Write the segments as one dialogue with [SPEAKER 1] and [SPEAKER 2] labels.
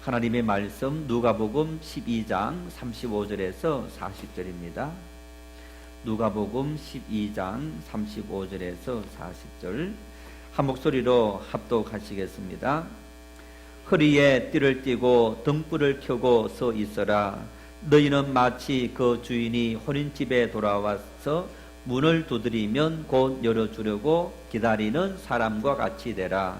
[SPEAKER 1] 하나님의 말씀 누가복음 12장 35절에서 40절입니다. 누가복음 12장 35절에서 40절 한 목소리로 합독하시겠습니다. 허리에 띠를 띠고 등불을 켜고 서 있어라. 너희는 마치 그 주인이 혼인집에 돌아와서 문을 두드리면 곧 열어주려고 기다리는 사람과 같이 되라.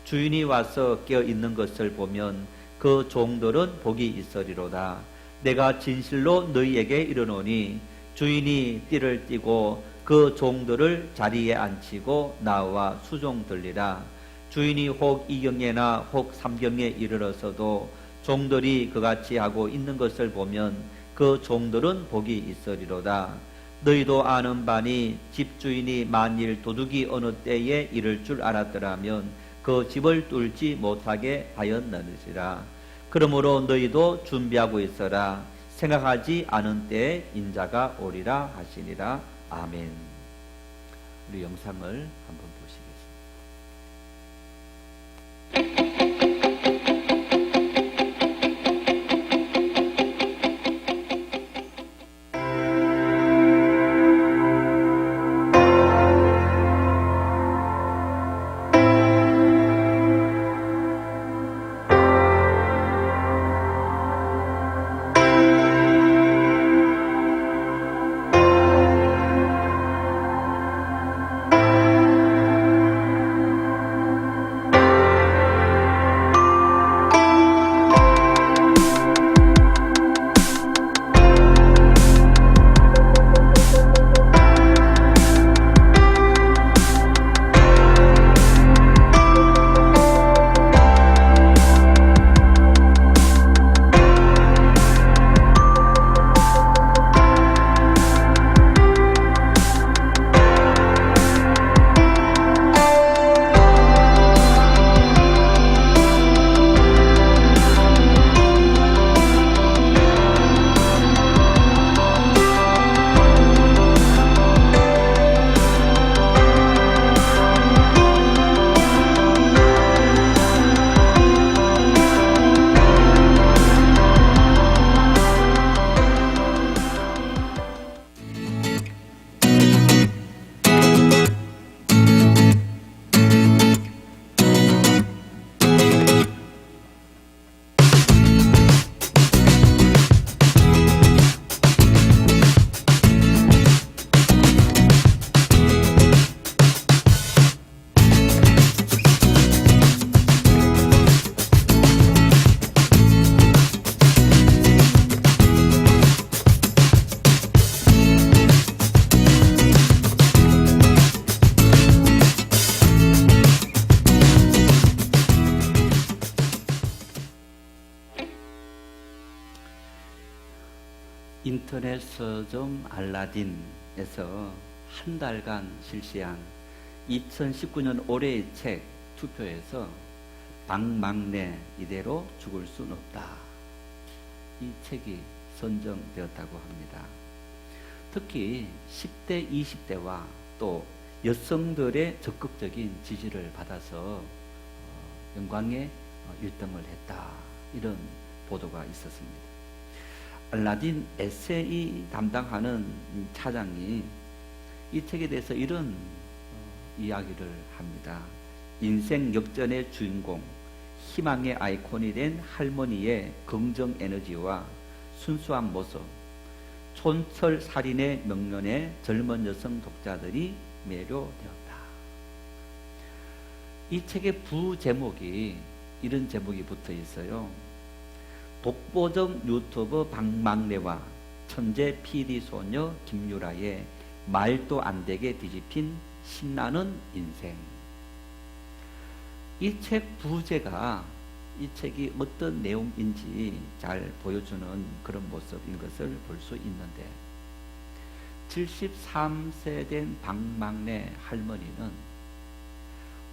[SPEAKER 1] 주인이 와서 깨어 있는 것을 보면 그 종들은 복이 있으리로다. 내가 진실로 너희에게 이르노니 주인이 띠를 띠고 그 종들을 자리에 앉히고 나와 수종들리라. 주인이 혹 이경에나 혹 삼경에 이르러서도 종들이 그같이 하고 있는 것을 보면 그 종들은 복이 있으리로다. 너희도 아는 바니 집주인이 만일 도둑이 어느 때에 이를 줄 알았더라면 그 집을 뚫지 못하게 하였느니라. 그러므로 너희도 준비하고 있어라. 생각하지 않은 때에 인자가 오리라 하시니라. 아멘. 우리 영상을 한번 보시겠습니다. 인터넷 서점 알라딘에서 한 달간 실시한 2019년 올해의 책 투표에서 방망래 이대로 죽을 순 없다. 이 책이 선정되었다고 합니다. 특히 10대, 20대와 또 여성들의 적극적인 지지를 받아서 영광의 1등을 했다. 이런 보도가 있었습니다. 알라딘 에세이 담당하는 차장이 이 책에 대해서 이런 이야기를 합니다. 인생 역전의 주인공, 희망의 아이콘이 된 할머니의 긍정 에너지와 순수한 모습, 촌철살인의 명륜에 젊은 여성 독자들이 매료되었다. 이 책의 부제목이 이런 제목이 붙어 있어요. 독보적 유튜버 방망래와 천재 PD 소녀 김유라의 말도 안 되게 뒤집힌 신나는 인생. 이 책 부제가 이 책이 어떤 내용인지 잘 보여주는 그런 모습인 것을 볼 수 있는데 73세 된 방망래 할머니는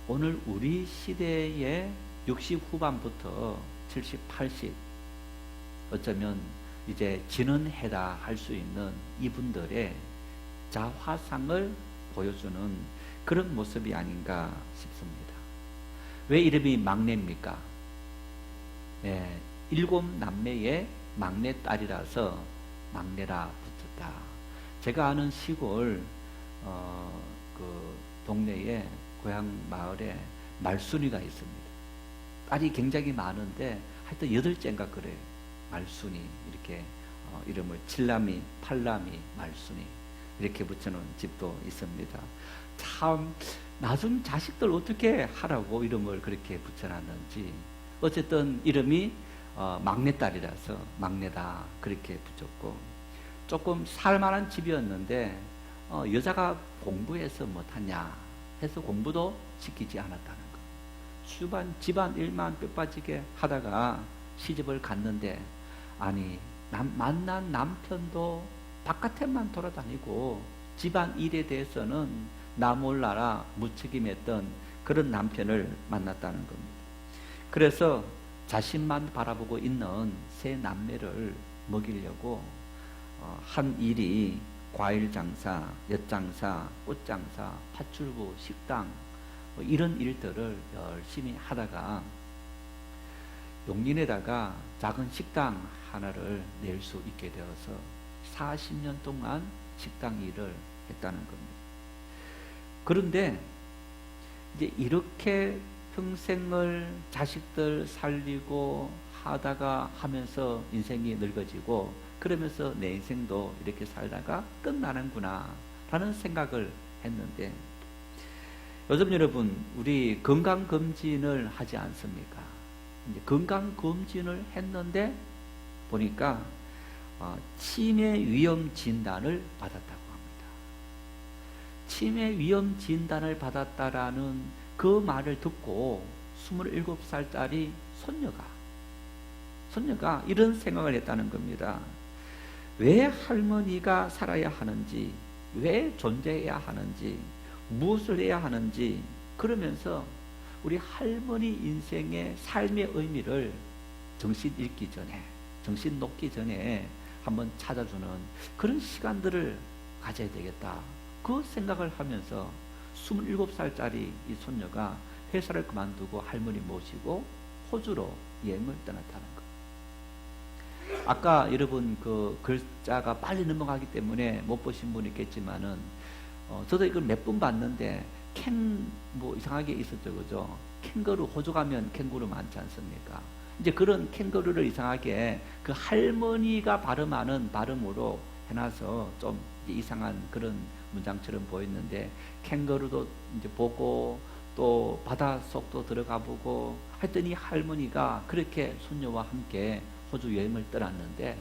[SPEAKER 1] 오늘 우리 시대의 60 후반부터 70, 80 어쩌면 이제 진언해다 할 수 있는 이분들의 자화상을 보여주는 그런 모습이 아닌가 싶습니다. 왜 이름이 막내입니까? 7남매의 막내딸이라서 막내라 붙었다. 제가 아는 시골 그 동네에 고향 마을에 말순이가 있습니다. 딸이 굉장히 많은데 하여튼 8째인가 그래요. 말순이 이렇게 이름을 7남이, 8남이, 말순이 이렇게 붙여놓은 집도 있습니다. 참 나중 자식들 어떻게 하라고 이름을 그렇게 붙여놨는지 어쨌든 이름이 막내딸이라서 막내다 그렇게 붙였고 조금 살만한 집이었는데 여자가 공부해서 못하냐 해서 공부도 시키지 않았다는 거. 집안 일만 뼈빠지게 하다가 시집을 갔는데 아니 만난 남편도 바깥에만 돌아다니고 집안 일에 대해서는 나 몰라라 무책임했던 그런 남편을 만났다는 겁니다. 그래서 자신만 바라보고 있는 세 남매를 먹이려고 한 일이 과일 장사, 엿 장사, 꽃 장사, 팥줄부, 식당 이런 일들을 열심히 하다가 용인에다가 작은 식당 하나를 낼 수 있게 되어서 40년 동안 식당 일을 했다는 겁니다. 그런데 이제 이렇게 평생을 자식들 살리고 하다가 하면서 인생이 늙어지고 그러면서 내 인생도 이렇게 살다가 끝나는구나 라는 생각을 했는데 요즘 여러분 우리 건강검진을 하지 않습니까? 이제 건강검진을 했는데 보니까 치매 위험 진단을 받았다고 합니다. 치매 위험 진단을 받았다라는 그 말을 듣고 27살짜리 손녀가 이런 생각을 했다는 겁니다. 왜 할머니가 살아야 하는지, 왜 존재해야 하는지, 무엇을 해야 하는지 그러면서 우리 할머니 인생의 삶의 의미를 정신 잃기 전에, 정신 놓기 전에 한번 찾아주는 그런 시간들을 가져야 되겠다. 그 생각을 하면서 27살짜리 이 손녀가 회사를 그만두고 할머니 모시고 호주로 여행을 떠났다는 것. 아까 여러분 그 글자가 빨리 넘어가기 때문에 못 보신 분이 있겠지만은 저도 이걸 몇 번 봤는데 뭐 이상하게 있었죠, 그죠? 캥거루, 호주 가면 캥거루 많지 않습니까? 이제 그런 캥거루를 이상하게 그 할머니가 발음하는 발음으로 해놔서 좀 이상한 그런 문장처럼 보였는데 캥거루도 이제 보고 또 바닷속도 들어가 보고 하여튼 이 할머니가 그렇게 손녀와 함께 호주 여행을 떠났는데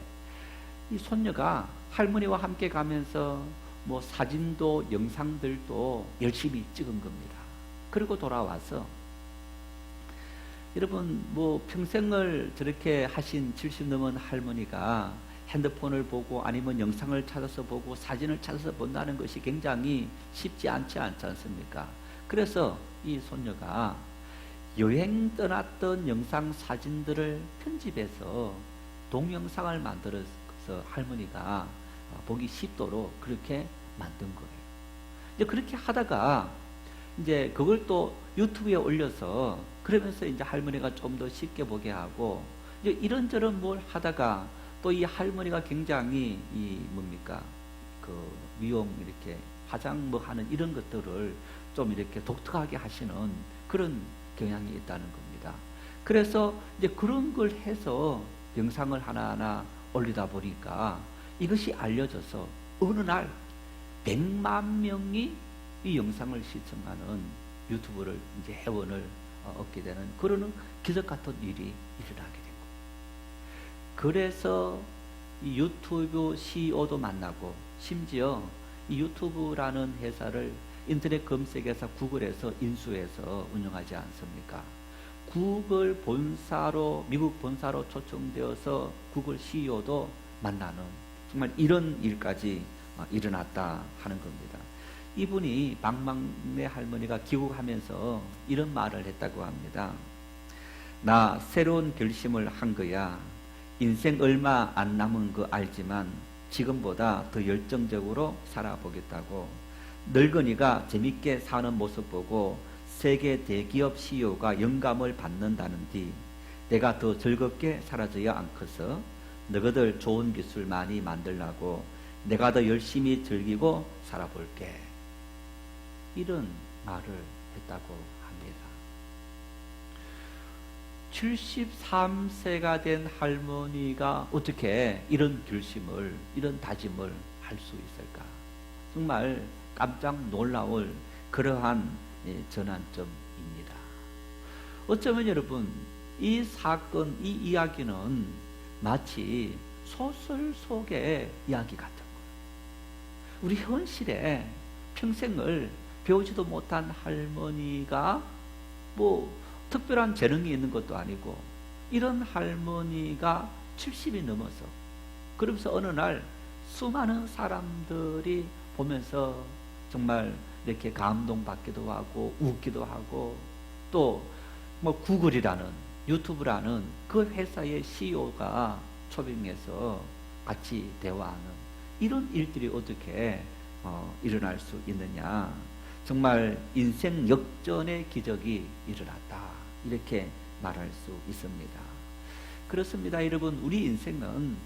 [SPEAKER 1] 이 손녀가 할머니와 함께 가면서 뭐 사진도 영상들도 열심히 찍은 겁니다. 그리고 돌아와서 여러분 뭐 평생을 저렇게 하신 70 넘은 할머니가 핸드폰을 보고 아니면 영상을 찾아서 보고 사진을 찾아서 본다는 것이 굉장히 쉽지 않지 않습니까? 그래서 이 손녀가 여행 떠났던 영상 사진들을 편집해서 동영상을 만들어서 할머니가 보기 쉽도록 그렇게 만든 거예요. 이제 그렇게 하다가 이제 그걸 또 유튜브에 올려서 그러면서 이제 할머니가 좀 더 쉽게 보게 하고 이제 이런저런 뭘 하다가 또 이 할머니가 굉장히 이 뭡니까 그 미용 이렇게 화장 뭐 하는 이런 것들을 좀 이렇게 독특하게 하시는 그런 경향이 있다는 겁니다. 그래서 이제 그런 걸 해서 영상을 하나하나 올리다 보니까 이것이 알려져서 어느 날 100만 명이 이 영상을 시청하는 유튜브를 이제 회원을 얻게 되는 그런 기적 같은 일이 일어나게 된 거예요. 그래서 이 유튜브 CEO도 만나고 심지어 이 유튜브라는 회사를 인터넷 검색에서 구글에서 인수해서 운영하지 않습니까? 구글 본사로 미국 본사로 초청되어서 구글 CEO도 만나는 정말 이런 일까지 일어났다 하는 겁니다. 이분이 막막내 할머니가 귀국하면서 이런 말을 했다고 합니다. 나 새로운 결심을 한 거야. 인생 얼마 안 남은 거 알지만 지금보다 더 열정적으로 살아보겠다고. 늙은이가 재밌게 사는 모습 보고 세계 대기업 CEO가 영감을 받는다는디 내가 더 즐겁게 살아져야 않겠어? 너희들 좋은 기술 많이 만들라고 내가 더 열심히 즐기고 살아볼게. 이런 말을 했다고 합니다. 73세가 된 할머니가 어떻게 이런 결심을, 이런 다짐을 할 수 있을까? 정말 깜짝 놀라울 그러한 전환점입니다. 어쩌면 여러분, 이 사건, 이 이야기는 마치 소설 속의 이야기 같은 거예요. 우리 현실에 평생을 배우지도 못한 할머니가 뭐 특별한 재능이 있는 것도 아니고, 이런 할머니가 70이 넘어서, 그러면서 어느 날 수많은 사람들이 보면서 정말 이렇게 감동받기도 하고 웃기도 하고, 또 뭐 구글이라는, 유튜브라는 그 회사의 CEO가 초빙해서 같이 대화하는 이런 일들이 어떻게 일어날 수 있느냐. 정말 인생 역전의 기적이 일어났다, 이렇게 말할 수 있습니다. 그렇습니다. 여러분, 우리 인생은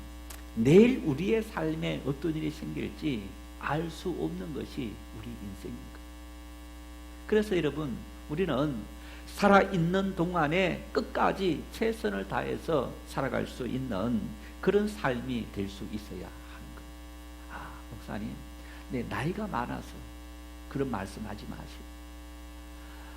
[SPEAKER 1] 내일 우리의 삶에 어떤 일이 생길지 알 수 없는 것이 우리 인생입니다. 그래서 여러분, 우리는 살아있는 동안에 끝까지 최선을 다해서 살아갈 수 있는 그런 삶이 될 수 있어야 하는 거예요. 목사님, 내 나이가 많아서 그런 말씀하지 마시고,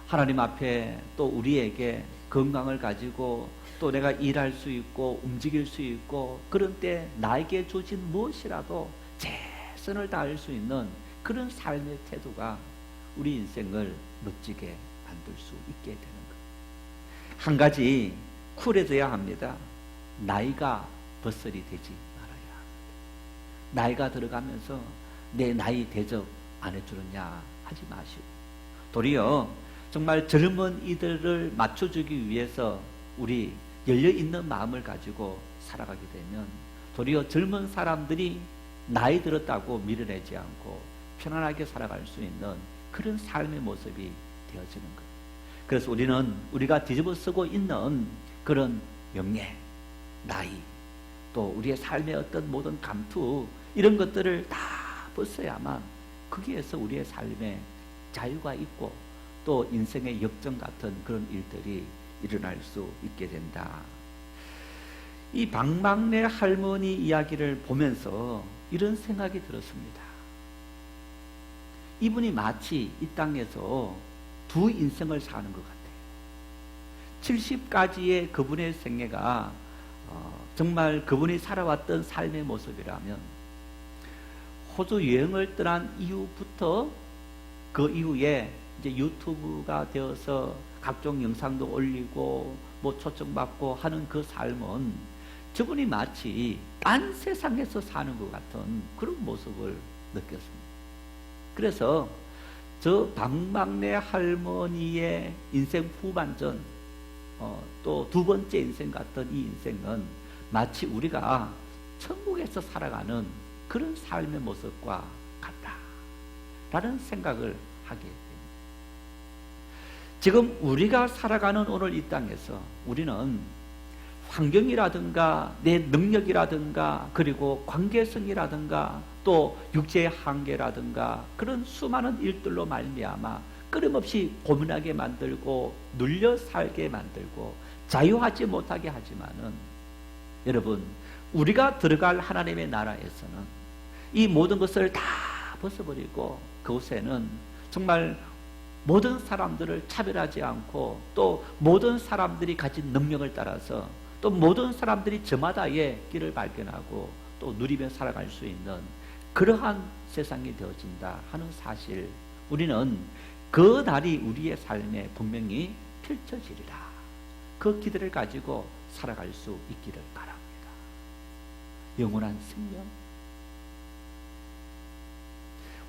[SPEAKER 1] 하나님 앞에 또 우리에게 건강을 가지고 또 내가 일할 수 있고 움직일 수 있고, 그런 때 나에게 주신 무엇이라도 최선을 다할 수 있는 그런 삶의 태도가 우리 인생을 멋지게 만들 수 있게 되는 거예요. 한 가지 쿨해져야 합니다. 나이가 벗설이 되지 말아야 합니다. 나이가 들어가면서 내 나이 대접 안 해주느냐 하지 마시고, 도리어 정말 젊은 이들을 맞춰주기 위해서 우리 열려있는 마음을 가지고 살아가게 되면 도리어 젊은 사람들이 나이 들었다고 밀어내지 않고 편안하게 살아갈 수 있는 그런 삶의 모습이 되어지는 거예요. 그래서 우리는 우리가 뒤집어 쓰고 있는 그런 명예, 나이, 또 우리의 삶의 어떤 모든 감투, 이런 것들을 다 벗어야만 거기에서 우리의 삶에 자유가 있고 또 인생의 역전 같은 그런 일들이 일어날 수 있게 된다. 이 방망래 할머니 이야기를 보면서 이런 생각이 들었습니다. 이분이 마치 이 땅에서 두 인생을 사는 것 같아요. 70까지의 그분의 생애가 정말 그분이 살아왔던 삶의 모습이라면, 호주 여행을 떠난 이후부터 그 이후에 이제 유튜브가 되어서 각종 영상도 올리고 뭐 초청받고 하는 그 삶은 저분이 마치 딴 세상에서 사는 것 같은 그런 모습을 느꼈습니다. 그래서 저 방망래 할머니의 인생 후반전, 또 두 번째 인생 같은 이 인생은 마치 우리가 천국에서 살아가는 그런 삶의 모습과 같다라는 생각을 하게 됩니다. 지금 우리가 살아가는 오늘 이 땅에서 우리는 환경이라든가 내 능력이라든가 그리고 관계성이라든가 또 육체의 한계라든가 그런 수많은 일들로 말미암아 끊임없이 고민하게 만들고 눌려 살게 만들고 자유하지 못하게 하지만은, 여러분, 우리가 들어갈 하나님의 나라에서는 이 모든 것을 다 벗어버리고 그곳에는 정말 모든 사람들을 차별하지 않고 또 모든 사람들이 가진 능력을 따라서 또 모든 사람들이 저마다의 길을 발견하고 또 누리며 살아갈 수 있는 그러한 세상이 되어진다 하는 사실, 우리는 그 날이 우리의 삶에 분명히 펼쳐지리라, 그 기대를 가지고 살아갈 수 있기를 바랍니다. 영원한 생명,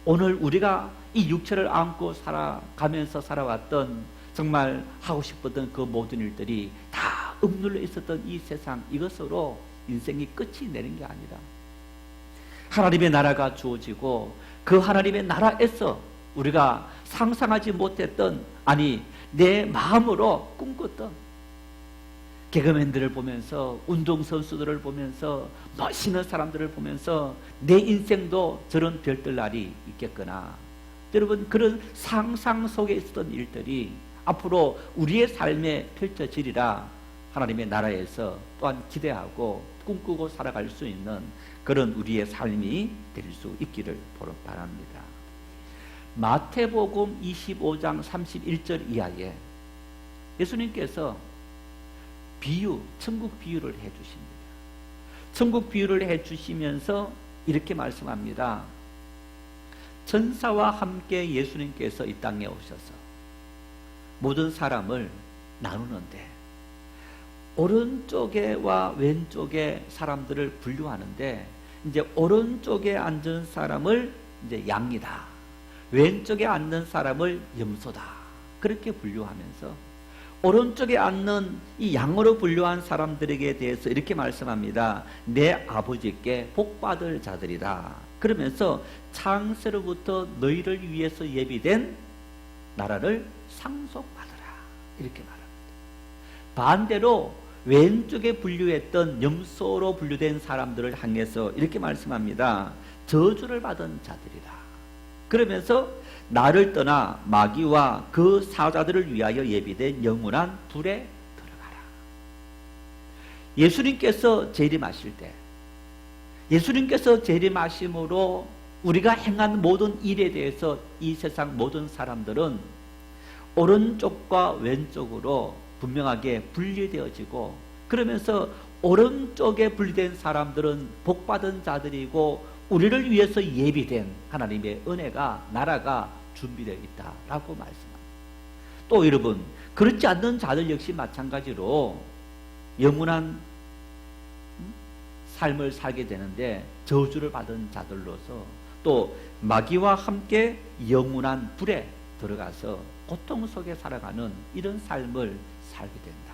[SPEAKER 1] 오늘 우리가 이 육체를 안고 살아가면서 살아왔던 정말 하고 싶었던 그 모든 일들이 다 억눌려 있었던 이 세상, 이것으로 인생이 끝이 내는 게 아니라 하나님의 나라가 주어지고 그 하나님의 나라에서 우리가 상상하지 못했던, 아니 내 마음으로 꿈꿨던 개그맨들을 보면서, 운동선수들을 보면서, 멋있는 사람들을 보면서 내 인생도 저런 별들 날이 있겠구나. 여러분, 그런 상상 속에 있었던 일들이 앞으로 우리의 삶에 펼쳐지리라 하나님의 나라에서 또한 기대하고 꿈꾸고 살아갈 수 있는 그런 우리의 삶이 될 수 있기를 바랍니다. 마태복음 25장 31절 이하에 예수님께서 천국 비유를 해주십니다. 천국 비유를 해주시면서 이렇게 말씀합니다. 천사와 함께 예수님께서 이 땅에 오셔서 모든 사람을 나누는데 오른쪽에와 왼쪽에 사람들을 분류하는데, 이제 오른쪽에 앉은 사람을 이제 양이다, 왼쪽에 앉는 사람을 염소다, 그렇게 분류하면서 오른쪽에 앉는 이 양으로 분류한 사람들에게 대해서 이렇게 말씀합니다. 내 아버지께 복받을 자들이다. 그러면서 창세로부터 너희를 위해서 예비된 나라를 상속받으라, 이렇게 말합니다. 반대로 왼쪽에 분류했던 염소로 분류된 사람들을 향해서 이렇게 말씀합니다. 저주를 받은 자들이다. 그러면서 나를 떠나 마귀와 그 사자들을 위하여 예비된 영원한 불에 들어가라. 예수님께서 재림하실 때, 예수님께서 재림하심으로 우리가 행한 모든 일에 대해서 이 세상 모든 사람들은 오른쪽과 왼쪽으로 분명하게 분리되어지고, 그러면서 오른쪽에 분리된 사람들은 복받은 자들이고 우리를 위해서 예비된 하나님의 은혜가, 나라가 준비되어 있다라고 말씀합니다. 또 여러분, 그렇지 않는 자들 역시 마찬가지로 영원한 삶을 살게 되는데 저주를 받은 자들로서 또 마귀와 함께 영원한 불에 들어가서 고통 속에 살아가는 이런 삶을 살게 된다.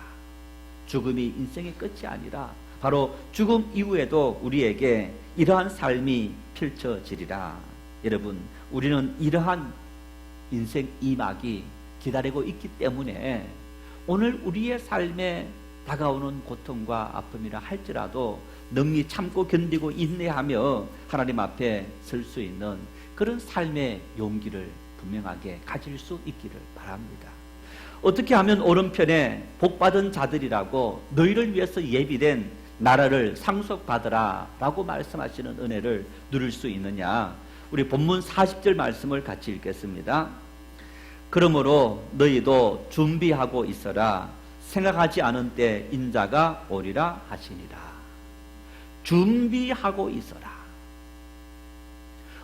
[SPEAKER 1] 죽음이 인생의 끝이 아니라 바로 죽음 이후에도 우리에게 이러한 삶이 펼쳐지리라. 여러분, 우리는 이러한 인생 이막이 기다리고 있기 때문에 오늘 우리의 삶에 다가오는 고통과 아픔이라 할지라도 능히 참고 견디고 인내하며 하나님 앞에 설 수 있는 그런 삶의 용기를 분명하게 가질 수 있기를 바랍니다. 어떻게 하면 오른편에 복받은 자들이라고 너희를 위해서 예비된 나라를 상속받으라 라고 말씀하시는 은혜를 누릴 수 있느냐? 우리 본문 40절 말씀을 같이 읽겠습니다. 그러므로 너희도 준비하고 있어라. 생각하지 않은 때 인자가 오리라 하시니라. 준비하고 있어라.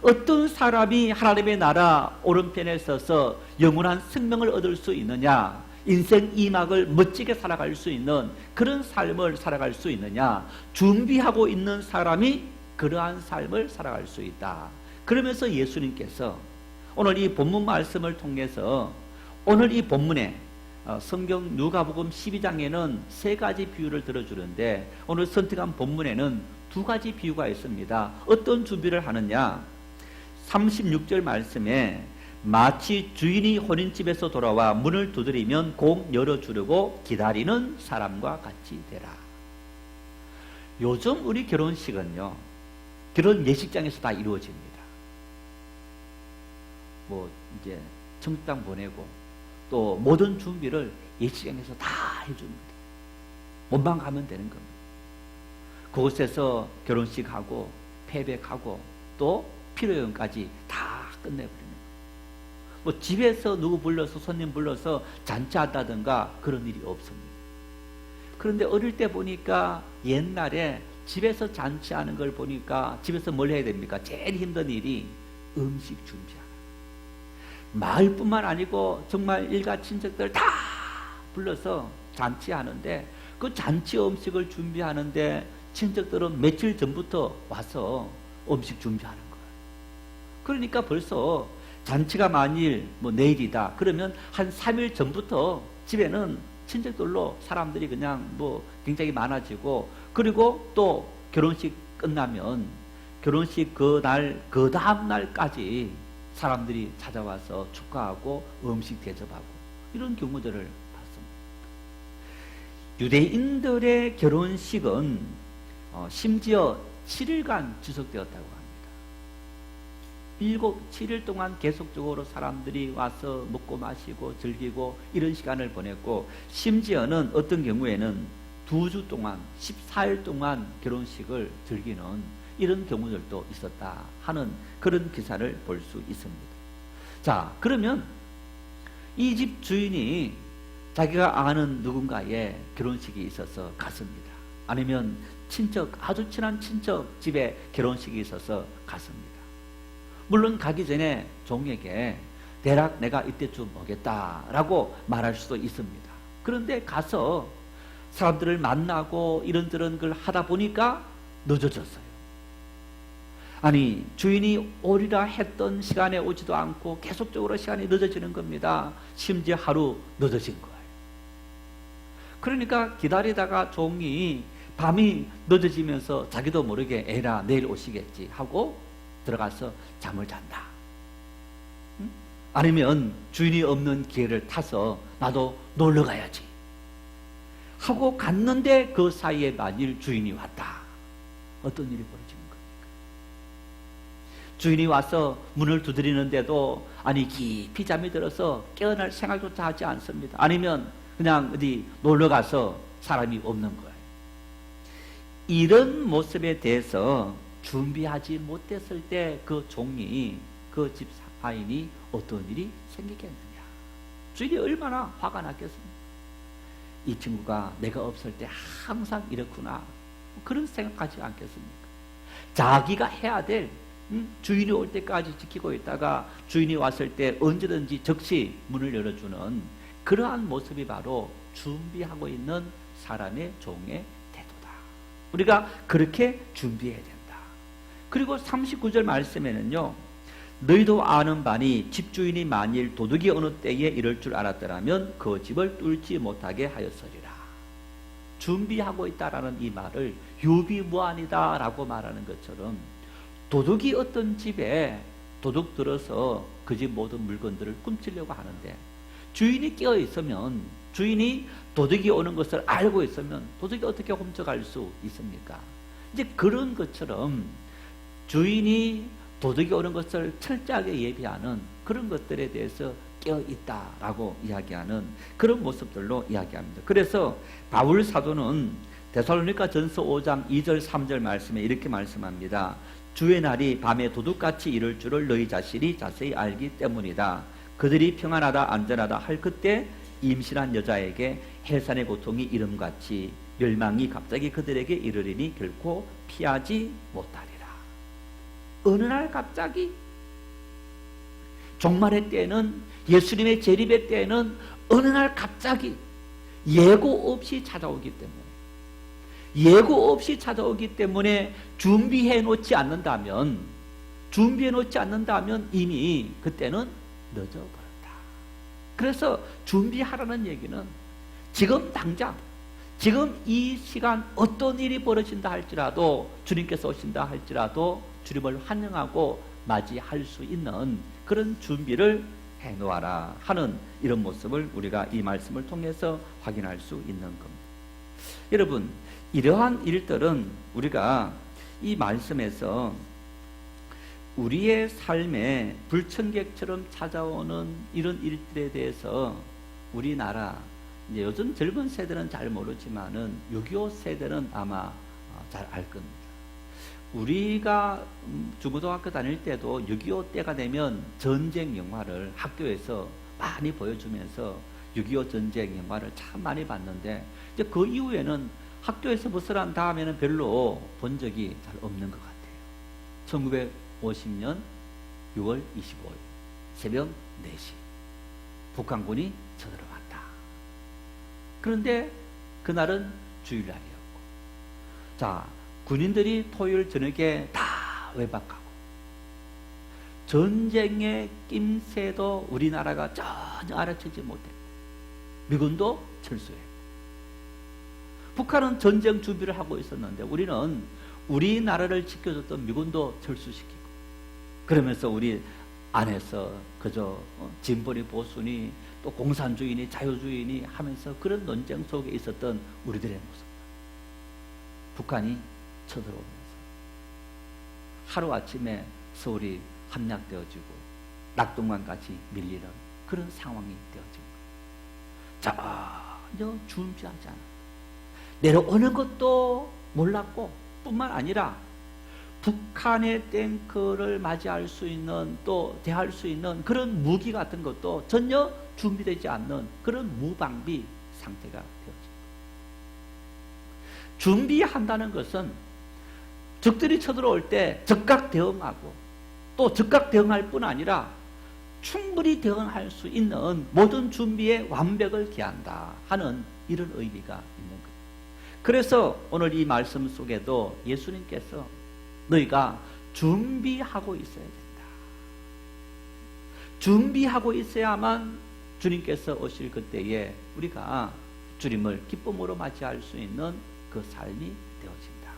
[SPEAKER 1] 어떤 사람이 하나님의 나라 오른편에 서서 영원한 생명을 얻을 수 있느냐? 인생 이막을 멋지게 살아갈 수 있는 그런 삶을 살아갈 수 있느냐? 준비하고 있는 사람이 그러한 삶을 살아갈 수 있다. 그러면서 예수님께서 오늘 이 본문 말씀을 통해서 오늘 이 본문에 성경 누가복음 12장에는 3가지 비유를 들어주는데 오늘 선택한 본문에는 2가지 비유가 있습니다. 어떤 준비를 하느냐? 36절 말씀에 마치 주인이 혼인집에서 돌아와 문을 두드리면 꼭 열어주려고 기다리는 사람과 같이 되라. 요즘 우리 결혼식은요, 결혼 예식장에서 다 이루어집니다. 뭐 이제 청첩장 보내고 또 모든 준비를 예식장에서 다 해줍니다. 몸만 가면 되는 겁니다. 그곳에서 결혼식하고 패백하고 또 피로연까지 다 끝내버리는 거예요. 뭐 집에서 누구 불러서 손님 불러서 잔치한다든가 그런 일이 없습니다. 그런데 어릴 때 보니까 옛날에 집에서 잔치하는 걸 보니까 집에서 뭘 해야 됩니까? 제일 힘든 일이 음식 준비하는. 마을뿐만 아니고 정말 일가 친척들 다 불러서 잔치하는데 그 잔치 음식을 준비하는데 친척들은 며칠 전부터 와서 음식 준비하는 거예요. 그러니까 벌써 잔치가 만일 뭐 내일이다 그러면 한 3일 전부터 집에는 친척들로 사람들이 그냥 뭐 굉장히 많아지고, 그리고 또 결혼식 끝나면 결혼식 그날 그 다음 날까지 사람들이 찾아와서 축하하고 음식 대접하고 이런 경우들을 봤습니다. 유대인들의 결혼식은 심지어 7일간 지속되었다고 합니다. 7일 동안 계속적으로 사람들이 와서 먹고 마시고 즐기고 이런 시간을 보냈고, 심지어는 어떤 경우에는 2주 동안 14일 동안 결혼식을 즐기는 이런 경우들도 있었다 하는 그런 기사를 볼 수 있습니다. 자, 그러면 이 집 주인이 자기가 아는 누군가의 결혼식이 있어서 갔습니다. 아니면 친척, 아주 친한 친척 집에 결혼식이 있어서 갔습니다. 물론 가기 전에 종에게 대략 내가 이때쯤 오겠다라고 말할 수도 있습니다. 그런데 가서 사람들을 만나고 이런저런 걸 하다 보니까 늦어졌어요. 아니, 주인이 오리라 했던 시간에 오지도 않고 계속적으로 시간이 늦어지는 겁니다. 심지어 하루 늦어진 거예요. 그러니까 기다리다가 종이 밤이 늦어지면서 자기도 모르게 에라 내일 오시겠지 하고 들어가서 잠을 잔다. 아니면 주인이 없는 기회를 타서 나도 놀러 가야지 하고 갔는데 그 사이에 만일 주인이 왔다. 어떤 일이 벌어지는 겁니까? 주인이 와서 문을 두드리는데도 아니 깊이 잠이 들어서 깨어날 생각조차 하지 않습니다. 아니면 그냥 어디 놀러 가서 사람이 없는 거예요. 이런 모습에 대해서 준비하지 못했을 때 그 종이, 그 집사인이 어떤 일이 생기겠느냐. 주인이 얼마나 화가 났겠습니까? 이 친구가 내가 없을 때 항상 이렇구나. 그런 생각하지 않겠습니까? 자기가 해야 될 주인이 올 때까지 지키고 있다가 주인이 왔을 때 언제든지 즉시 문을 열어주는 그러한 모습이 바로 준비하고 있는 사람의 종의 태도다. 우리가 그렇게 준비해야 된다. 그리고 39절 말씀에는요, 너희도 아는 바니 집주인이 만일 도둑이 어느 때에 이럴 줄 알았더라면 그 집을 뚫지 못하게 하였으리라. 준비하고 있다라는 이 말을 유비무환이다라고 말하는 것처럼 도둑이 어떤 집에 도둑 들어서 그 집 모든 물건들을 훔치려고 하는데 주인이 깨어 있으면, 주인이 도둑이 오는 것을 알고 있으면 도둑이 어떻게 훔쳐갈 수 있습니까? 이제 그런 것처럼 주인이 도둑이 오는 것을 철저하게 예비하는 그런 것들에 대해서 깨어있다라고 이야기하는 그런 모습들로 이야기합니다. 그래서 바울 사도는 데살로니가 전서 5장 2절 3절 말씀에 이렇게 말씀합니다. 주의 날이 밤에 도둑같이 이를 줄을 너희 자신이 자세히 알기 때문이다. 그들이 평안하다 안전하다 할 그때 임신한 여자에게 해산의 고통이 이름같이 멸망이 갑자기 그들에게 이르리니 결코 피하지 못하리라. 어느 날 갑자기 종말의 때에는, 예수님의 재림의 때에는 어느 날 갑자기 예고 없이 찾아오기 때문에 준비해 놓지 않는다면 이미 그때는 늦어버렸다. 그래서 준비하라는 얘기는 지금 당장, 지금 이 시간 어떤 일이 벌어진다 할지라도, 주님께서 오신다 할지라도 주님을 환영하고 맞이할 수 있는 그런 준비를 해놓아라 하는 이런 모습을 우리가 이 말씀을 통해서 확인할 수 있는 겁니다. 여러분, 이러한 일들은 우리가 이 말씀에서 우리의 삶에 불청객처럼 찾아오는 이런 일들에 대해서 우리나라, 이제 요즘 젊은 세대는 잘 모르지만은 6.25 세대는 아마 잘 알 겁니다. 우리가 중고등학교 다닐 때도 6.25 때가 되면 전쟁 영화를 학교에서 많이 보여주면서 6.25 전쟁 영화를 참 많이 봤는데, 이제 그 이후에는 학교에서 벗어난 다음에는 별로 본 적이 잘 없는 것 같아요. 1950년 6월 25일 새벽 4시 북한군이 쳐들어갔다. 그런데 그날은 주일날이었고, 자, 군인들이 토요일 저녁에 다 외박하고 전쟁의 낌새도 우리나라가 전혀 알아채지 못했고 미군도 철수했고, 북한은 전쟁 준비를 하고 있었는데 우리는 우리나라를 지켜줬던 미군도 철수시키고, 그러면서 우리 안에서 그저 진보니 보수니 또 공산주의니 자유주의니 하면서 그런 논쟁 속에 있었던 우리들의 모습. 북한이 쳐들어오면서 하루아침에 서울이 함락되어지고 낙동강까지 밀리는 그런 상황이 되어진 거예요. 전혀 준비하지 않았다. 내려오는 것도 몰랐고 뿐만 아니라 북한의 탱크를 맞이할 수 있는 또 대할 수 있는 그런 무기 같은 것도 전혀 준비되지 않는 그런 무방비 상태가 되어진 거예요. 준비한다는 것은 적들이 쳐들어올 때 즉각 대응하고 또 즉각 대응할 뿐 아니라 충분히 대응할 수 있는 모든 준비에 완벽을 기한다 하는 이런 의미가 있는 거예요. 그래서 오늘 이 말씀 속에도 예수님께서 너희가 준비하고 있어야 된다. 준비하고 있어야만 주님께서 오실 그때에 우리가 주님을 기쁨으로 맞이할 수 있는 그 삶이 되어진다.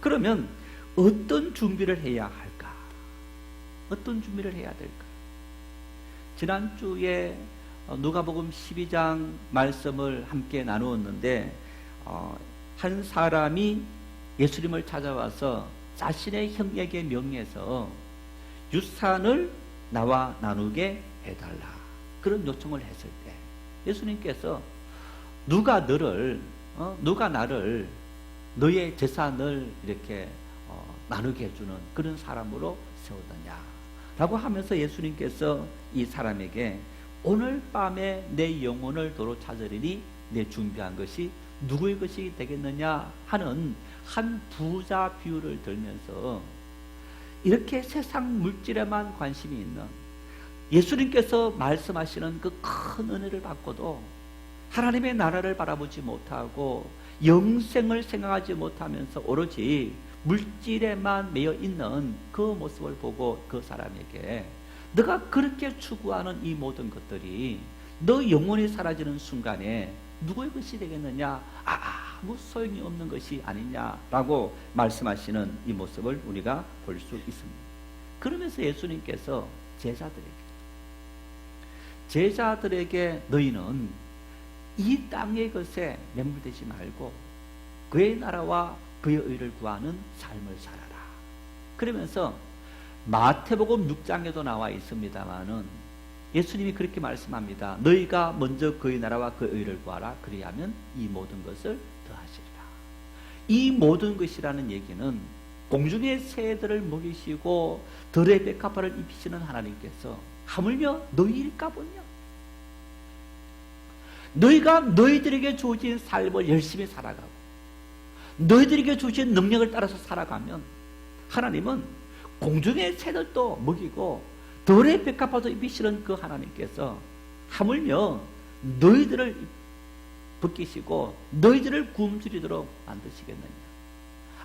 [SPEAKER 1] 그러면 어떤 준비를 해야 할까? 어떤 준비를 해야 될까? 지난주에 누가복음 12장 말씀을 함께 나누었는데 한 사람이 예수님을 찾아와서 자신의 형에게 명해서 유산을 나와 나누게 해달라 그런 요청을 했을 때 예수님께서 누가 나를 너의 재산을 이렇게 나누게 해주는 그런 사람으로 세우느냐 라고 하면서 예수님께서 이 사람에게 오늘 밤에 내 영혼을 도로 찾으리니 내 준비한 것이 누구의 것이 되겠느냐 하는 한 부자 비유를 들면서 이렇게 세상 물질에만 관심이 있는 예수님께서 말씀하시는 그 큰 은혜를 받고도 하나님의 나라를 바라보지 못하고 영생을 생각하지 못하면서 오로지 물질에만 매여 있는 그 모습을 보고 그 사람에게 너가 그렇게 추구하는 이 모든 것들이 너 영혼이 사라지는 순간에 누구의 것이 되겠느냐? 아무 소용이 없는 것이 아니냐라고 말씀하시는 이 모습을 우리가 볼 수 있습니다. 그러면서 예수님께서 제자들에게 너희는 이 땅의 것에 매몰되지 말고 그의 나라와 그의 의를 구하는 삶을 살아라. 그러면서 마태복음 6장에도 나와 있습니다마는 예수님이 그렇게 말씀합니다. 너희가 먼저 그의 나라와 그의 의를 구하라. 그리하면 이 모든 것을 더하시리라. 이 모든 것이라는 얘기는 공중의 새들을 먹이시고 들의 백합화를 입히시는 하나님께서 하물며 너희일까 보냐? 너희가 너희들에게 주어진 삶을 열심히 살아가고 너희들에게 주신 능력을 따라서 살아가면 하나님은 공중의 새들도 먹이고 들의 백합화도 입히시는 그 하나님께서 하물며 너희들을 벗기시고 너희들을 굶주리도록 만드시겠느냐?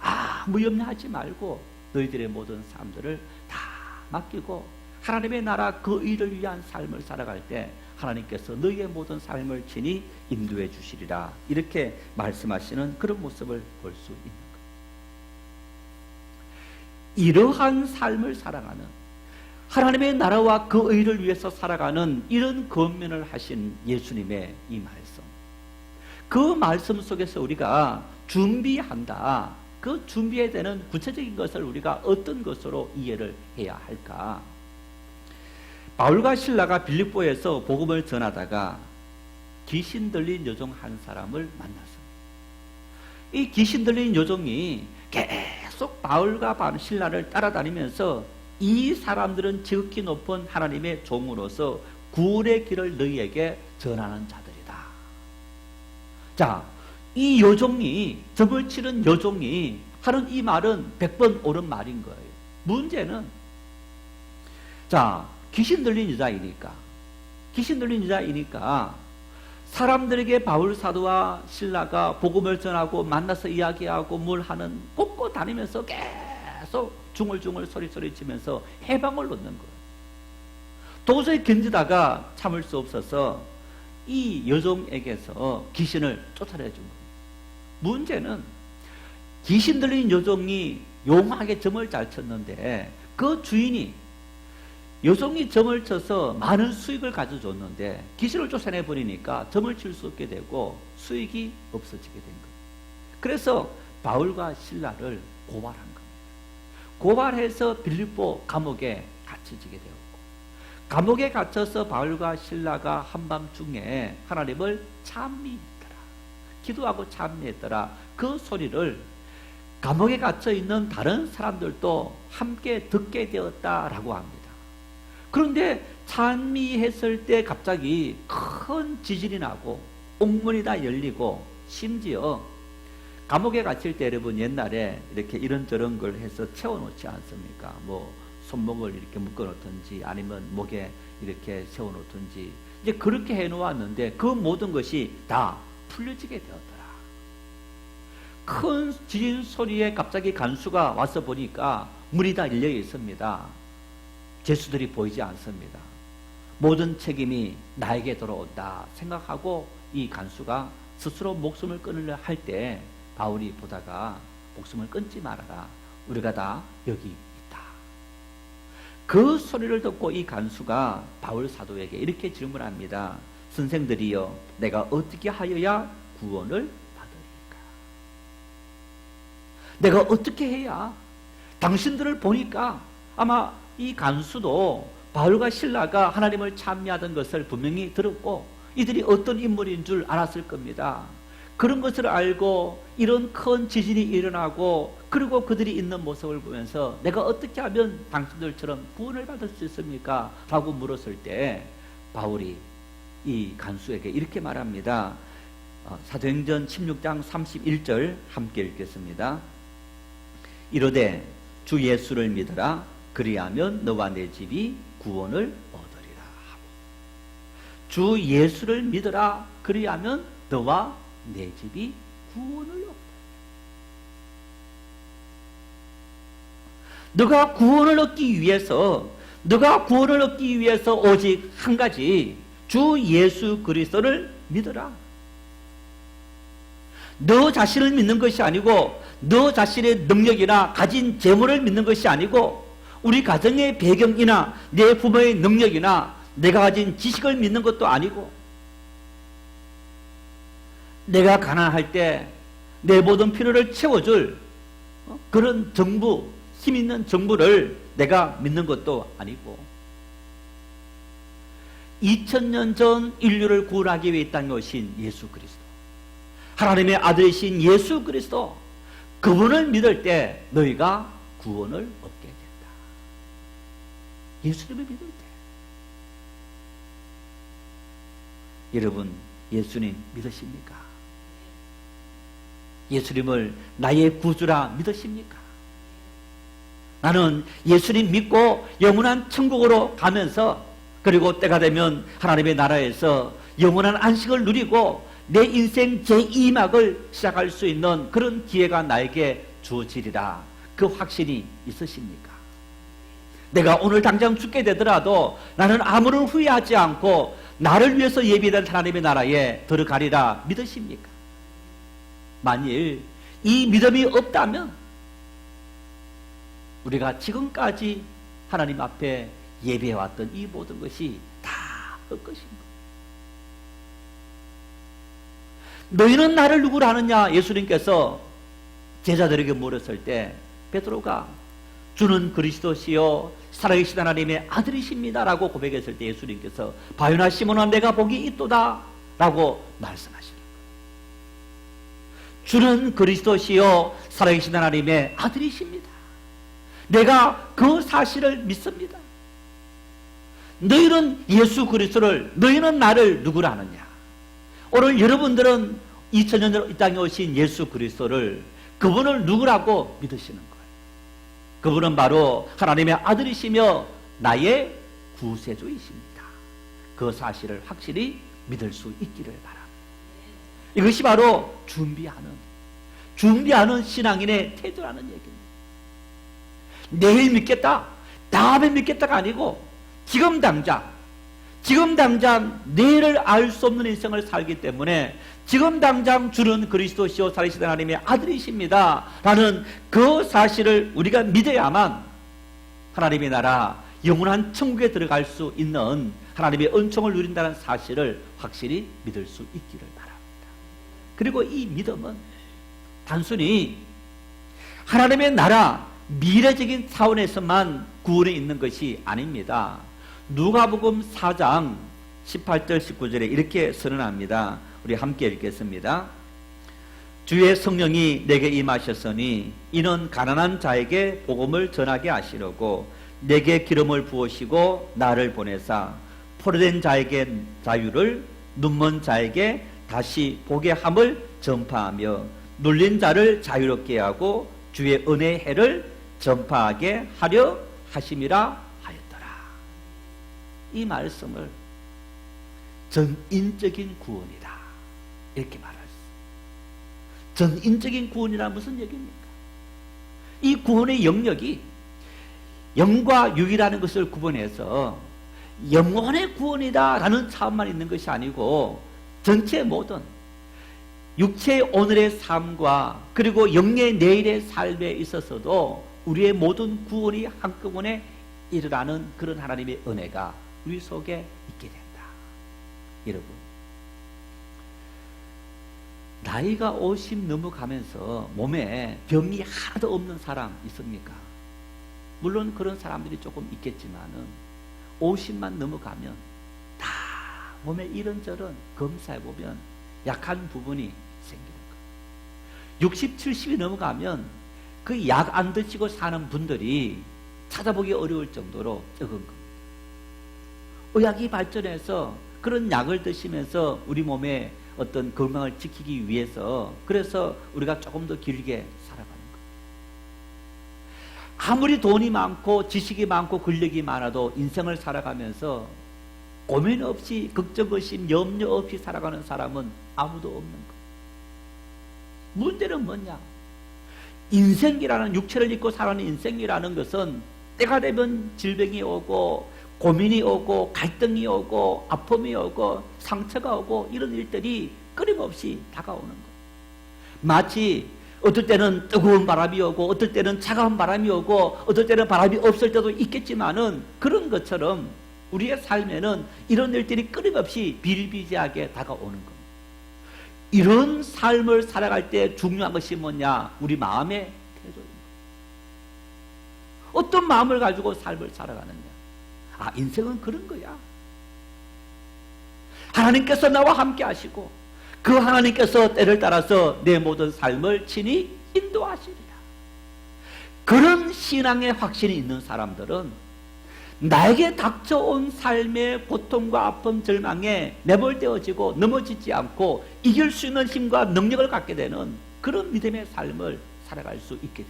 [SPEAKER 1] 아무 염려하지 말고 너희들의 모든 삶들을 다 맡기고 하나님의 나라 그 일을 위한 삶을 살아갈 때 하나님께서 너희의 모든 삶을 친히 인도해 주시리라. 이렇게 말씀하시는 그런 모습을 볼 수 있는 것. 이러한 삶을 살아가는 하나님의 나라와 그 의를 위해서 살아가는 이런 권면을 하신 예수님의 이 말씀. 그 말씀 속에서 우리가 준비한다. 그 준비해야 되는 구체적인 것을 우리가 어떤 것으로 이해를 해야 할까? 바울과 실라가 빌립보에서 복음을 전하다가 귀신 들린 여종 한 사람을 만났습니다. 이 귀신 들린 여종이 계속 바울과 실라를 따라다니면서 이 사람들은 지극히 높은 하나님의 종으로서 구원의 길을 너희에게 전하는 자들이다. 자, 이 여종이, 점을 치는 여종이 하는 이 말은 100번 옳은 말인 거예요. 문제는 자, 귀신 들린 여자이니까 사람들에게 바울 사도와 실라가 복음을 전하고 만나서 이야기하고 뭘 하는 곳곳 다니면서 계속 중얼중얼 소리 치면서 해방을 얻는 거예요. 도저히 견디다가 참을 수 없어서 이 여종에게서 귀신을 쫓아내준 거예요. 문제는 귀신 들린 여종이 용하게 점을 잘 쳤는데 그 주인이 여종이 점을 쳐서 많은 수익을 가져줬는데 귀신을 쫓아내 버리니까 점을 칠 수 없게 되고 수익이 없어지게 된 거예요. 그래서 바울과 실라를 고발한 겁니다. 고발해서 빌립보 감옥에 갇혀지게 되었고, 감옥에 갇혀서 바울과 실라가 한밤중에 하나님을 찬미했더라, 기도하고 찬미했더라. 그 소리를 감옥에 갇혀 있는 다른 사람들도 함께 듣게 되었다라고 합니다. 그런데 찬미했을 때 갑자기 큰 지진이 나고 옥문이 다 열리고, 심지어 감옥에 갇힐 때 여러분 옛날에 이렇게 이런저런 걸 해서 채워놓지 않습니까? 뭐 손목을 이렇게 묶어놓든지 아니면 목에 이렇게 세워놓든지, 이제 그렇게 해놓았는데 그 모든 것이 다 풀려지게 되었더라. 큰 지진 소리에 갑자기 간수가 와서 보니까 문이 다 열려 있습니다. 죄수들이 보이지 않습니다. 모든 책임이 나에게 돌아온다 생각하고 이 간수가 스스로 목숨을 끊으려 할 때 바울이 보다가 목숨을 끊지 말아라, 우리가 다 여기 있다. 그 소리를 듣고 이 간수가 바울 사도에게 이렇게 질문합니다. 선생들이여, 내가 어떻게 하여야 구원을 받으리까? 내가 어떻게 해야? 당신들을 보니까 아마 이 간수도 바울과 실라가 하나님을 찬미하던 것을 분명히 들었고 이들이 어떤 인물인 줄 알았을 겁니다. 그런 것을 알고 이런 큰 지진이 일어나고 그리고 그들이 있는 모습을 보면서 내가 어떻게 하면 당신들처럼 구원을 받을 수 있습니까? 라고 물었을 때 바울이 이 간수에게 이렇게 말합니다. 사도행전 16장 31절 함께 읽겠습니다. 이르되 주 예수를 믿으라, 그리하면 너와 내 집이 구원을 얻으리라 하고, 주 예수를 믿으라, 그리하면 너와 내 집이 구원을 얻으리라. 너가 구원을 얻기 위해서 오직 한 가지, 주 예수 그리스도를 믿으라. 너 자신을 믿는 것이 아니고, 너 자신의 능력이나 가진 재물을 믿는 것이 아니고, 우리 가정의 배경이나 내 부모의 능력이나 내가 가진 지식을 믿는 것도 아니고, 내가 가난할 때 내 모든 필요를 채워줄 그런 정부, 힘 있는 정부를 내가 믿는 것도 아니고, 2000년 전 인류를 구원하기 위해 이 땅에 오신 예수 그리스도, 하나님의 아들이신 예수 그리스도, 그분을 믿을 때 너희가 구원을 얻게 된다. 예수님을 믿을 때. 여러분, 예수님 믿으십니까? 예수님을 나의 구주라 믿으십니까? 나는 예수님 믿고 영원한 천국으로 가면서, 그리고 때가 되면 하나님의 나라에서 영원한 안식을 누리고 내 인생 제2막을 시작할 수 있는 그런 기회가 나에게 주어지리라, 그 확신이 있으십니까? 내가 오늘 당장 죽게 되더라도 나는 아무런 후회하지 않고 나를 위해서 예비된 하나님의 나라에 들어가리라 믿으십니까? 만일 이 믿음이 없다면 우리가 지금까지 하나님 앞에 예배해왔던 이 모든 것이 다 헛것입니다. 너희는 나를 누구로 아느냐? 예수님께서 제자들에게 물었을 때 베드로가 주는 그리스도시요 살아계신 하나님의 아들이십니다 라고 고백했을 때 예수님께서 바요나 시몬아, 내가 복이 있도다 라고 말씀하십니다. 주는 그리스도시요 살아계신 하나님의 아들이십니다. 내가 그 사실을 믿습니다. 너희는 예수 그리스도를, 너희는 나를 누구라 하느냐? 오늘 여러분들은 2000년 전 이 땅에 오신 예수 그리스도를, 그분을 누구라고 믿으시는 거예요? 그분은 바로 하나님의 아들이시며 나의 구세주이십니다. 그 사실을 확실히 믿을 수 있기를 바랍니다. 이것이 바로 준비하는 신앙인의 태도라는 얘기입니다. 내일 믿겠다, 다음에 믿겠다가 아니고 지금 당장 내일을 알 수 없는 인생을 살기 때문에 지금 당장 주는 그리스도시요 살아계신 하나님의 아들이십니다 라는 그 사실을 우리가 믿어야만 하나님의 나라, 영원한 천국에 들어갈 수 있는 하나님의 은총을 누린다는 사실을 확실히 믿을 수 있기를 바랍니다. 그리고 이 믿음은 단순히 하나님의 나라 미래적인 차원에서만 구원이 있는 것이 아닙니다. 누가복음 4장 18절 19절에 이렇게 선언합니다. 우리 함께 읽겠습니다. 주의 성령이 내게 임하셨으니 이는 가난한 자에게 복음을 전하게 하시려고 내게 기름을 부으시고 나를 보내사 포로된 자에게 자유를, 눈먼 자에게 다시 보게 함을 전파하며 눌린 자를 자유롭게 하고 주의 은혜의 해를 전파하게 하려 하심이라 하였더라. 이 말씀을 전인적인 구원이다 이렇게 말할 수 있어요. 전인적인 구원이란 무슨 얘기입니까? 이 구원의 영역이 영과 육이라는 것을 구분해서 영혼의 구원이다라는 차원만 있는 것이 아니고 전체 모든 육체의 오늘의 삶과 그리고 영의 내일의 삶에 있어서도 우리의 모든 구원이 한꺼번에 일어나는 그런 하나님의 은혜가 우리 속에 있게 된다. 여러분, 나이가 50 넘어가면서 몸에 병이 하나도 없는 사람 있습니까? 물론 그런 사람들이 조금 있겠지만은 50만 넘어가면 다 몸에 이런저런 검사해보면 약한 부분이 생기는 거예요. 60, 70이 넘어가면 그 약 안 드시고 사는 분들이 찾아보기 어려울 정도로 적은 겁니다. 의학이 발전해서 그런 약을 드시면서 우리 몸의 어떤 건강을 지키기 위해서 그래서 우리가 조금 더 길게 살아가는 거예요. 아무리 돈이 많고 지식이 많고 권력이 많아도 인생을 살아가면서 고민 없이 걱정 없이 염려 없이 살아가는 사람은 아무도 없는 거예요. 문제는 뭐냐? 인생이라는 육체를 입고 살아가는 인생이라는 것은 때가 되면 질병이 오고 고민이 오고 갈등이 오고 아픔이 오고 상처가 오고 이런 일들이 끊임없이 다가오는 거예요. 마치 어떨 때는 뜨거운 바람이 오고 어떨 때는 차가운 바람이 오고 어떨 때는 바람이 없을 때도 있겠지만은 그런 것처럼 우리의 삶에는 이런 일들이 끊임없이 비일비재하게 다가오는 겁니다. 이런 삶을 살아갈 때 중요한 것이 뭐냐? 우리 마음의 태도입니다. 어떤 마음을 가지고 삶을 살아가느냐? 아, 인생은 그런 거야. 하나님께서 나와 함께 하시고 그 하나님께서 때를 따라서 내 모든 삶을 친히 인도하시리라. 그런 신앙의 확신이 있는 사람들은 나에게 닥쳐온 삶의 고통과 아픔, 절망에 내몰되어지고 넘어지지 않고 이길 수 있는 힘과 능력을 갖게 되는 그런 믿음의 삶을 살아갈 수 있게 되는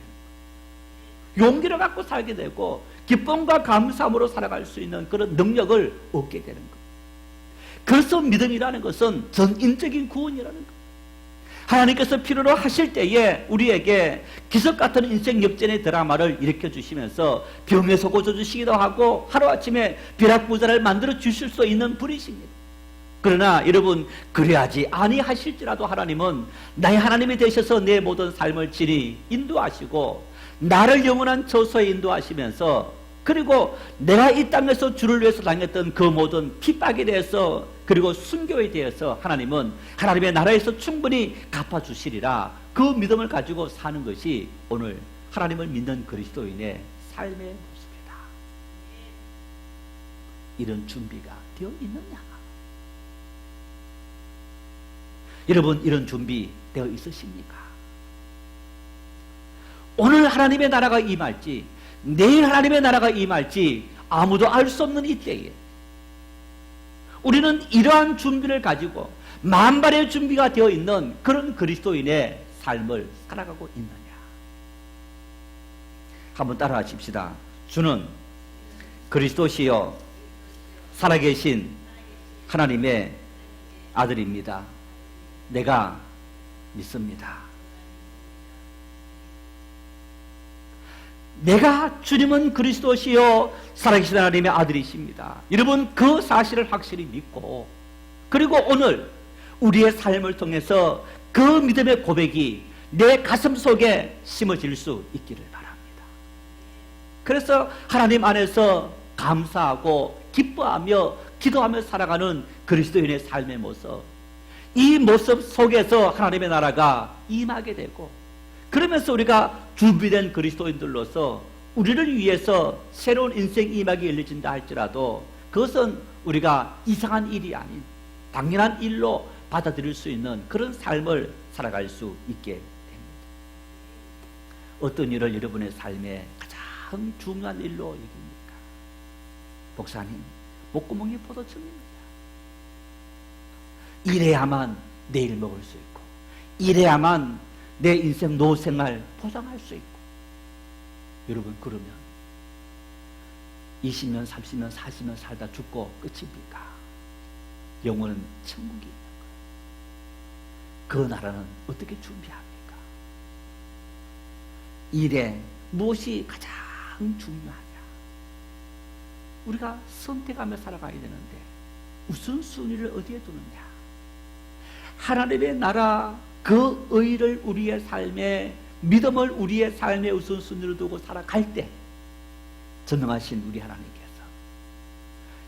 [SPEAKER 1] 거예요. 용기를 갖고 살게 되고 기쁨과 감사함으로 살아갈 수 있는 그런 능력을 얻게 되는 거예요. 그래서 믿음이라는 것은 전인적인 구원이라는 거예요. 하나님께서 필요로 하실 때에 우리에게 기적 같은 인생 역전의 드라마를 일으켜주시면서 병에서 고쳐주시기도 하고 하루아침에 벼락부자를 만들어 주실 수 있는 분이십니다. 그러나 여러분, 그래야지 아니하실지라도 하나님은 나의 하나님이 되셔서 내 모든 삶을 친히 인도하시고 나를 영원한 처소에 인도하시면서 그리고 내가 이 땅에서 주를 위해서 당했던 그 모든 핍박에 대해서 그리고 순교에 대해서 하나님은 하나님의 나라에서 충분히 갚아주시리라. 그 믿음을 가지고 사는 것이 오늘 하나님을 믿는 그리스도인의 삶의 모습이다. 이런 준비가 되어 있느냐? 여러분, 이런 준비 되어 있으십니까? 오늘 하나님의 나라가 임할지 내일 하나님의 나라가 임할지 아무도 알 수 없는 이때에 우리는 이러한 준비를 가지고 만발의 준비가 되어 있는 그런 그리스도인의 삶을 살아가고 있느냐? 한번 따라하십시다. 주는 그리스도시요 살아계신 하나님의 아들입니다. 내가 믿습니다. 내가 주님은 그리스도시요 살아계신 하나님의 아들이십니다. 여러분, 그 사실을 확실히 믿고 그리고 오늘 우리의 삶을 통해서 그 믿음의 고백이 내 가슴 속에 심어질 수 있기를 바랍니다. 그래서 하나님 안에서 감사하고 기뻐하며 기도하며 살아가는 그리스도인의 삶의 모습, 이 모습 속에서 하나님의 나라가 임하게 되고, 그러면서 우리가 준비된 그리스도인들로서 우리를 위해서 새로운 인생 임하기 열려진다 할지라도 그것은 우리가 이상한 일이 아닌 당연한 일로 받아들일 수 있는 그런 삶을 살아갈 수 있게 됩니다. 어떤 일을 여러분의 삶에 가장 중요한 일로 여깁니까? 목사님, 목구멍이 포도청입니다. 이래야만 내일 먹을 수 있고, 이래야만 내 인생 노생활 보장할 수 있고. 여러분, 그러면 20년, 30년, 40년 살다 죽고 끝입니까? 영혼은 천국이 있는 거예요. 그 나라는 어떻게 준비합니까? 일에 무엇이 가장 중요하냐? 우리가 선택하며 살아가야 되는데 우선순위를 어디에 두느냐? 하나님의 나라, 그 의를 우리의 삶에, 믿음을 우리의 삶의 우선순위로 두고 살아갈 때 전능하신 우리 하나님께서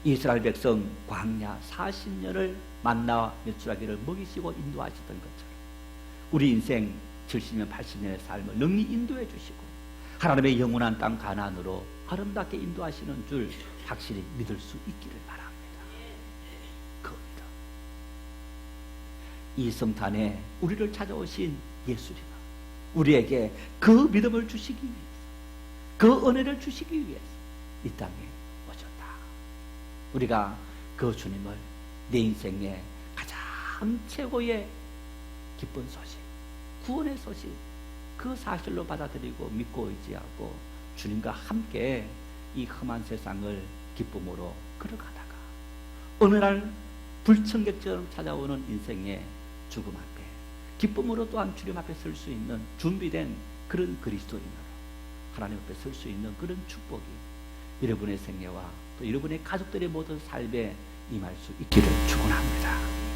[SPEAKER 1] 이스라엘 백성 광야 40년을 만나와 메추라기를 먹이시고 인도하시던 것처럼 우리 인생 70년, 80년의 삶을 능히 인도해 주시고 하나님의 영원한 땅 가나안으로 아름답게 인도하시는 줄 확실히 믿을 수 있기를 바랍니다. 그겁니다. 이 성탄에 우리를 찾아오신 예수님은 우리에게 그 믿음을 주시기 위해서, 그 은혜를 주시기 위해서 이 땅에 오셨다. 우리가 그 주님을 내 인생의 가장 최고의 기쁜 소식, 구원의 소식, 그 사실로 받아들이고 믿고 의지하고 주님과 함께 이 험한 세상을 기쁨으로 걸어가다가 어느 날 불청객처럼 찾아오는 인생의 죽음 앞에 기쁨으로 또한 주님 앞에 설 수 있는 준비된 그런 그리스도인으로 하나님 앞에 설 수 있는 그런 축복이 여러분의 생애와 또 여러분의 가족들의 모든 삶에 임할 수 있기를 축원합니다.